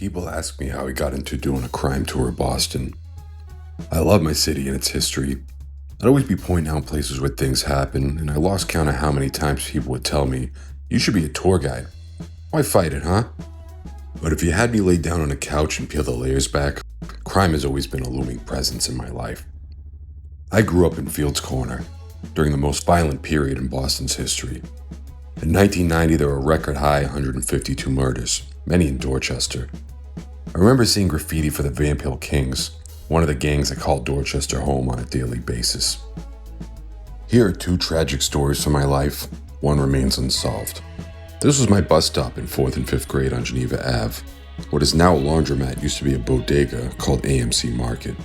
People ask me how I got into doing a crime tour of Boston. I love my city and its history. I'd always be pointing out places where things happen, and I lost count of how many times people would tell me, "You should be a tour guide. Why fight it, huh?" But if you had me lay down on a couch and peel the layers back, crime has always been a looming presence in my life. I grew up in Fields Corner, during the most violent period in Boston's history. In 1990, there were a record high 152 murders, many in Dorchester. I remember seeing graffiti for the Vamp Hill Kings, one of the gangs that called Dorchester home on a daily basis. Here are two tragic stories from my life. One remains unsolved. This was my bus stop in 4th and 5th grade on Geneva Ave. What is now a laundromat used to be a bodega called AMC Market.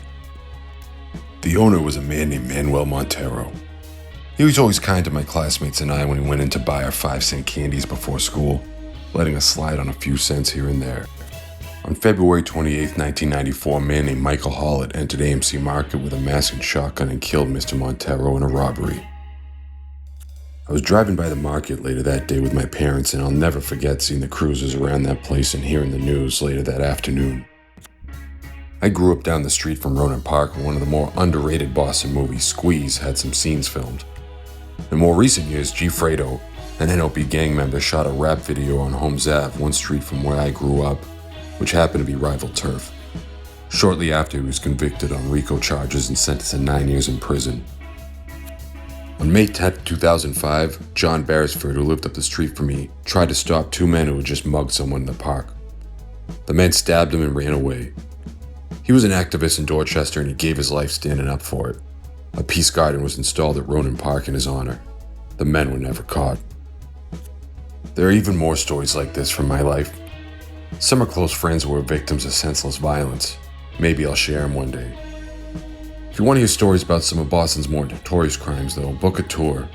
The owner was a man named Manuel Montero. He was always kind to my classmates and I when we went in to buy our 5-cent candies before school, letting us slide on a few cents here and there. On February 28, 1994, a man named Michael Hollett entered AMC Market with a mask and shotgun and killed Mr. Montero in a robbery. I was driving by the market later that day with my parents, and I'll never forget seeing the cruisers around that place and hearing the news later that afternoon. I grew up down the street from Ronan Park, where one of the more underrated Boston movies, Squeeze, had some scenes filmed. In more recent years, G. Fredo, an NOP gang member, shot a rap video on Holmes Ave, one street from where I grew up, which happened to be rival turf. Shortly after, he was convicted on RICO charges and sentenced to 9 years in prison. On May 10, 2005, John Beresford, who lived up the street from me, tried to stop two men who had just mugged someone in the park. The men stabbed him and ran away. He was an activist in Dorchester and he gave his life standing up for it. A peace garden was installed at Ronan Park in his honor. The men were never caught. There are even more stories like this from my life. Some are close friends who were victims of senseless violence. Maybe I'll share them one day. If you want to hear stories about some of Boston's more notorious crimes, though, book a tour.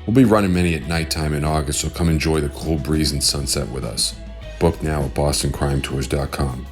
We'll be running many at nighttime in August, so come enjoy the cool breeze and sunset with us. Book now at bostoncrimetours.com.